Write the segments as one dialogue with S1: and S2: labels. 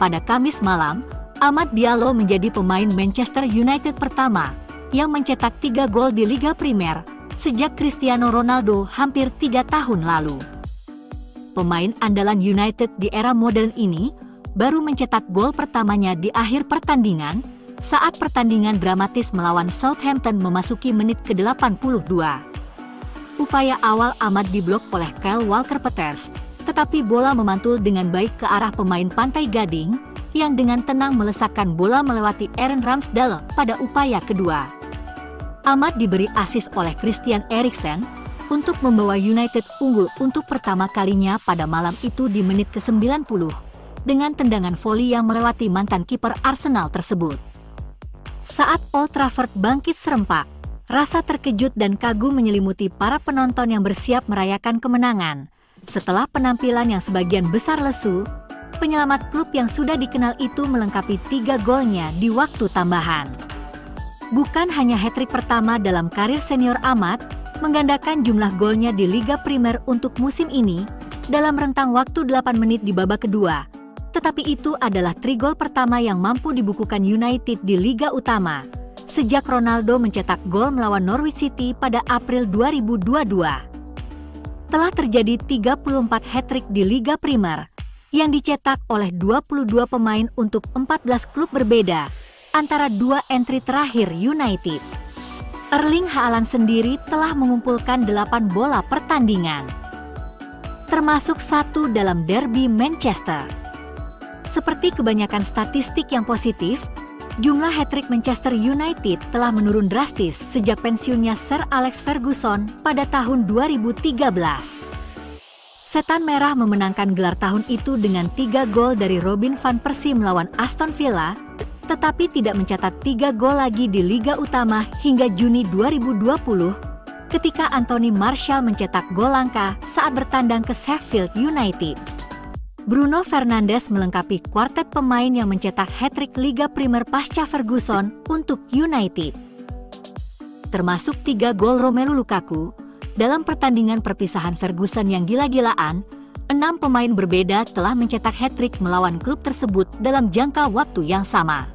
S1: pada Kamis malam, Amad Diallo menjadi pemain Manchester United pertama yang mencetak 3 gol di Liga Primer sejak Cristiano Ronaldo hampir 3 tahun lalu. Pemain andalan United di era modern ini baru mencetak gol pertamanya di akhir pertandingan saat pertandingan dramatis melawan Southampton memasuki menit ke-82. Upaya awal Amad diblok oleh Kyle Walker-Peters, tetapi bola memantul dengan baik ke arah pemain Pantai Gading yang dengan tenang melesakkan bola melewati Aaron Ramsdale pada upaya kedua. Amad diberi assist oleh Christian Eriksen untuk membawa United unggul untuk pertama kalinya pada malam itu di menit ke-90 dengan tendangan voli yang melewati mantan kiper Arsenal tersebut. Saat Old Trafford bangkit serempak, rasa terkejut dan kagum menyelimuti para penonton yang bersiap merayakan kemenangan. Setelah penampilan yang sebagian besar lesu, penyelamat klub yang sudah dikenal itu melengkapi 3 golnya di waktu tambahan. Bukan hanya hat-trick pertama dalam karir senior Amad, menggandakan jumlah golnya di Liga Primer untuk musim ini dalam rentang waktu 8 menit di babak kedua. Tetapi itu adalah 3 gol pertama yang mampu dibukukan United di Liga Utama sejak Ronaldo mencetak gol melawan Norwich City pada April 2022. Telah terjadi 34 hat-trick di Liga Primer yang dicetak oleh 22 pemain untuk 14 klub berbeda antara 2 entry terakhir United. Erling Haaland sendiri telah mengumpulkan 8 bola pertandingan, termasuk 1 dalam derby Manchester. Seperti kebanyakan statistik yang positif, jumlah hat-trick Manchester United telah menurun drastis sejak pensiunnya Sir Alex Ferguson pada tahun 2013. Setan Merah memenangkan gelar tahun itu dengan 3 gol dari Robin van Persie melawan Aston Villa, tetapi tidak mencatat 3 gol lagi di Liga Utama hingga Juni 2020 ketika Anthony Martial mencetak gol langka saat bertandang ke Sheffield United. Bruno Fernandes melengkapi kuartet pemain yang mencetak hat-trick Liga Primer pasca Ferguson untuk United. Termasuk 3 gol Romelu Lukaku, dalam pertandingan perpisahan Ferguson yang gila-gilaan, 6 pemain berbeda telah mencetak hat-trick melawan klub tersebut dalam jangka waktu yang sama.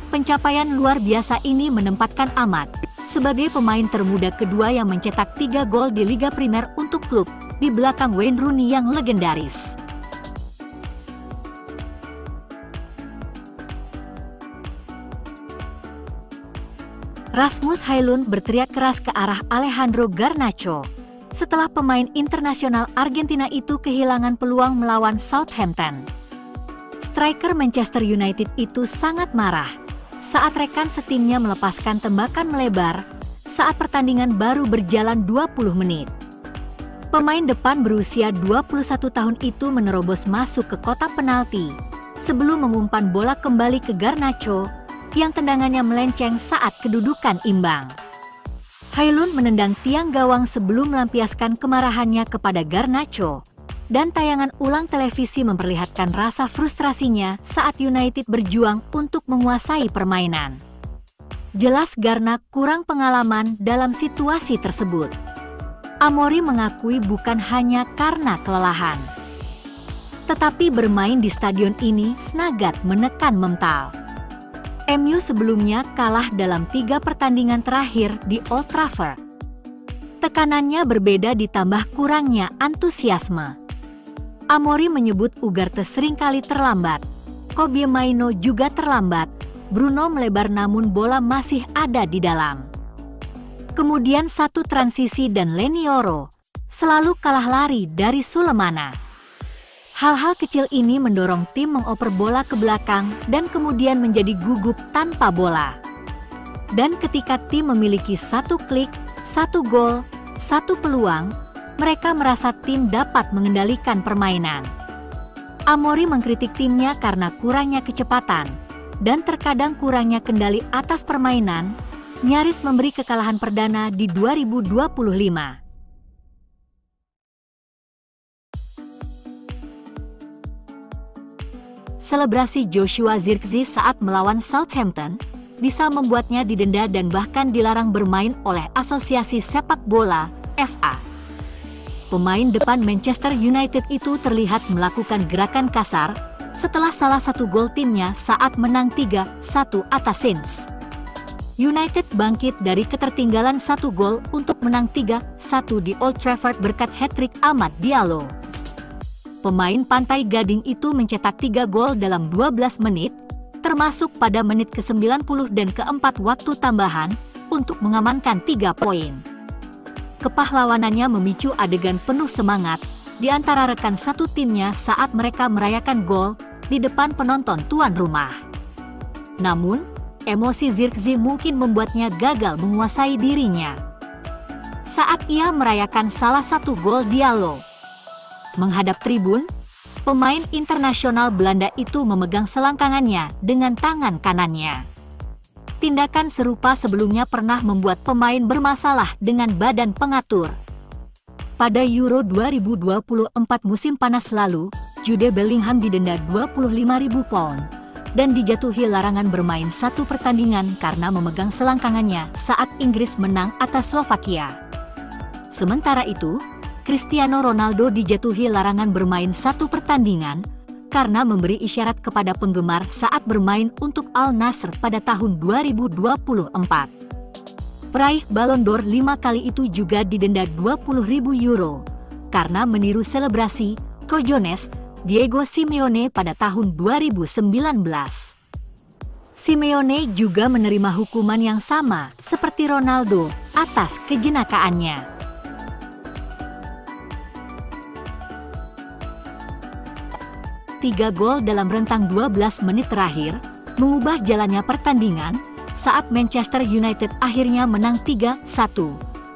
S1: Pencapaian luar biasa ini menempatkan Amad sebagai pemain termuda kedua yang mencetak 3 gol di Liga Primer untuk klub, di belakang Wayne Rooney yang legendaris. Rasmus Højlund berteriak keras ke arah Alejandro Garnacho setelah pemain internasional Argentina itu kehilangan peluang melawan Southampton. Striker Manchester United itu sangat marah saat rekan setimnya melepaskan tembakan melebar saat pertandingan baru berjalan 20 menit. Pemain depan berusia 21 tahun itu menerobos masuk ke kotak penalti sebelum mengumpan bola kembali ke Garnacho yang tendangannya melenceng saat kedudukan imbang. Højlund menendang tiang gawang sebelum melampiaskan kemarahannya kepada Garnacho, dan tayangan ulang televisi memperlihatkan rasa frustrasinya saat United berjuang untuk menguasai permainan. Jelas Garna kurang pengalaman dalam situasi tersebut. Amorim mengakui bukan hanya karena kelelahan, tetapi bermain di stadion ini sangat menekan mental. MU sebelumnya kalah dalam 3 pertandingan terakhir di Old Trafford. Tekanannya berbeda ditambah kurangnya antusiasme. Amorim menyebut Ugarte seringkali terlambat, Kobbie Mainoo juga terlambat, Bruno melebar namun bola masih ada di dalam. Kemudian satu transisi dan Lenioro selalu kalah lari dari Sulemana. Hal-hal kecil ini mendorong tim mengoper bola ke belakang dan kemudian menjadi gugup tanpa bola. Dan ketika tim memiliki 1 klik, 1 gol, 1 peluang, mereka merasa tim dapat mengendalikan permainan. Amorim mengkritik timnya karena kurangnya kecepatan dan terkadang kurangnya kendali atas permainan, nyaris memberi kekalahan perdana di 2025. Selebrasi Joshua Zirkzee saat melawan Southampton bisa membuatnya didenda dan bahkan dilarang bermain oleh Asosiasi Sepak Bola (FA). Pemain depan Manchester United itu terlihat melakukan gerakan kasar setelah salah satu gol timnya saat menang 3-1 atas Saints. United bangkit dari ketertinggalan 1 gol untuk menang 3-1 di Old Trafford berkat hat-trick Amad Diallo. Pemain Pantai Gading itu mencetak 3 gol dalam 12 menit, termasuk pada menit ke-90 dan ke-4 waktu tambahan, untuk mengamankan 3 poin. Kepahlawanannya memicu adegan penuh semangat di antara rekan satu timnya saat mereka merayakan gol di depan penonton tuan rumah. Namun, emosi Zirkzee mungkin membuatnya gagal menguasai dirinya saat ia merayakan salah satu gol Diallo. Menghadap tribun, pemain internasional Belanda itu memegang selangkangannya dengan tangan kanannya. Tindakan serupa sebelumnya pernah membuat pemain bermasalah dengan badan pengatur. Pada Euro 2024 musim panas lalu, Jude Bellingham didenda 25.000 pound dan dijatuhi larangan bermain 1 pertandingan karena memegang selangkangannya saat Inggris menang atas Slovakia. Sementara itu, Cristiano Ronaldo dijatuhi larangan bermain 1 pertandingan karena memberi isyarat kepada penggemar saat bermain untuk Al Nassr pada tahun 2024. Peraih Ballon d'Or 5 kali itu juga didenda 20.000 euro karena meniru selebrasi Cojones Diego Simeone pada tahun 2019. Simeone juga menerima hukuman yang sama seperti Ronaldo atas kejenakaannya. Tiga gol dalam rentang 12 menit terakhir mengubah jalannya pertandingan saat Manchester United akhirnya menang 3-1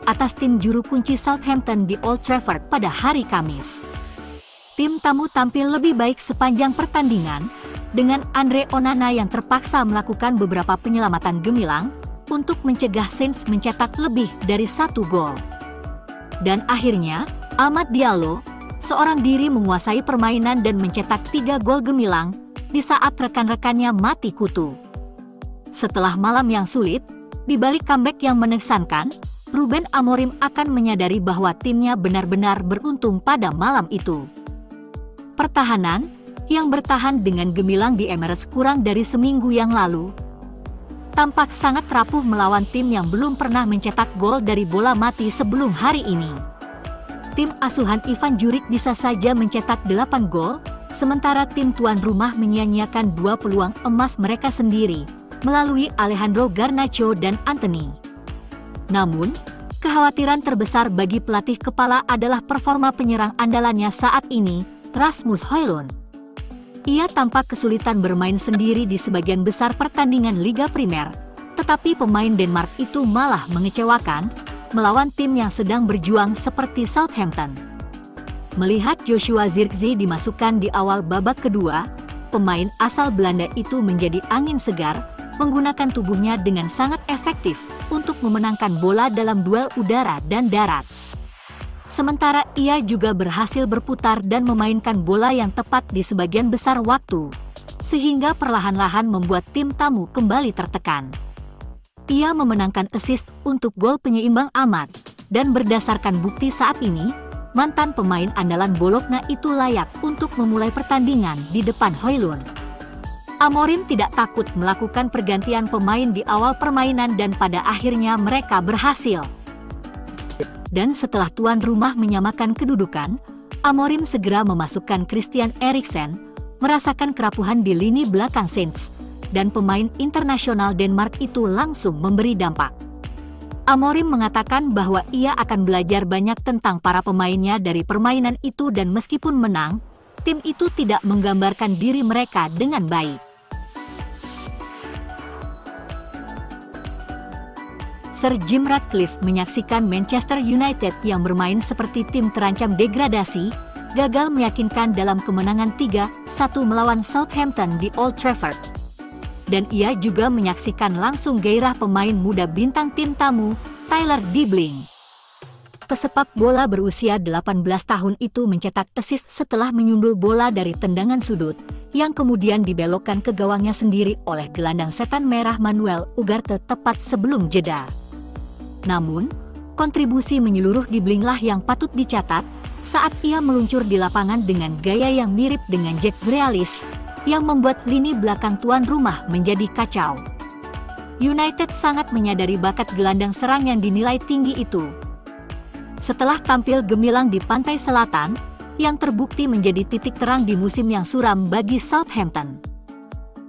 S1: atas tim juru kunci Southampton di Old Trafford pada hari Kamis. Tim tamu tampil lebih baik sepanjang pertandingan, dengan Andre Onana yang terpaksa melakukan beberapa penyelamatan gemilang untuk mencegah Saints mencetak lebih dari 1 gol. Dan akhirnya, Amad Diallo, seorang diri menguasai permainan dan mencetak 3 gol gemilang di saat rekan-rekannya mati kutu. Setelah malam yang sulit, di balik comeback yang mengesankan, Ruben Amorim akan menyadari bahwa timnya benar-benar beruntung pada malam itu. Pertahanan, yang bertahan dengan gemilang di Emirates kurang dari seminggu yang lalu, tampak sangat rapuh melawan tim yang belum pernah mencetak gol dari bola mati sebelum hari ini. Tim asuhan Ivan Djuric bisa saja mencetak 8 gol, sementara tim tuan rumah menyia-nyiakan 2 peluang emas mereka sendiri, melalui Alejandro Garnacho dan Antony. Namun, kekhawatiran terbesar bagi pelatih kepala adalah performa penyerang andalannya saat ini, Rasmus Højlund. Ia tampak kesulitan bermain sendiri di sebagian besar pertandingan Liga Primer, tetapi pemain Denmark itu malah mengecewakan melawan tim yang sedang berjuang seperti Southampton. Melihat Joshua Zirkzee dimasukkan di awal babak kedua, pemain asal Belanda itu menjadi angin segar, menggunakan tubuhnya dengan sangat efektif untuk memenangkan bola dalam duel udara dan darat. Sementara ia juga berhasil berputar dan memainkan bola yang tepat di sebagian besar waktu, sehingga perlahan-lahan membuat tim tamu kembali tertekan. Ia memenangkan assist untuk gol penyeimbang Amad, dan berdasarkan bukti saat ini, mantan pemain andalan Bologna itu layak untuk memulai pertandingan di depan Højlund. Amorim tidak takut melakukan pergantian pemain di awal permainan dan pada akhirnya mereka berhasil. Dan setelah tuan rumah menyamakan kedudukan, Amorim segera memasukkan Christian Eriksen, merasakan kerapuhan di lini belakang Saints, dan pemain internasional Denmark itu langsung memberi dampak. Amorim mengatakan bahwa ia akan belajar banyak tentang para pemainnya dari permainan itu dan meskipun menang, tim itu tidak menggambarkan diri mereka dengan baik. Sir Jim Ratcliffe menyaksikan Manchester United yang bermain seperti tim terancam degradasi, gagal meyakinkan dalam kemenangan 3-1 melawan Southampton di Old Trafford. Dan ia juga menyaksikan langsung gairah pemain muda bintang tim tamu, Tyler Dibling. Pesepak bola berusia 18 tahun itu mencetak assist setelah menyundul bola dari tendangan sudut, yang kemudian dibelokkan ke gawangnya sendiri oleh gelandang setan merah Manuel Ugarte tepat sebelum jeda. Namun, kontribusi menyeluruh Dibling-lah yang patut dicatat saat ia meluncur di lapangan dengan gaya yang mirip dengan Jack Grealish, yang membuat lini belakang tuan rumah menjadi kacau. United sangat menyadari bakat gelandang serang yang dinilai tinggi itu. Setelah tampil gemilang di pantai selatan, yang terbukti menjadi titik terang di musim yang suram bagi Southampton.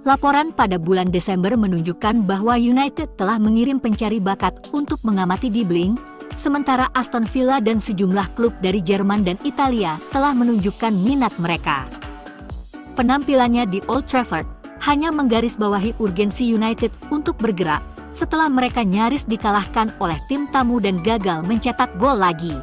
S1: Laporan pada bulan Desember menunjukkan bahwa United telah mengirim pencari bakat untuk mengamati Dibbling, sementara Aston Villa dan sejumlah klub dari Jerman dan Italia telah menunjukkan minat mereka. Penampilannya di Old Trafford hanya menggarisbawahi urgensi United untuk bergerak setelah mereka nyaris dikalahkan oleh tim tamu dan gagal mencetak gol lagi.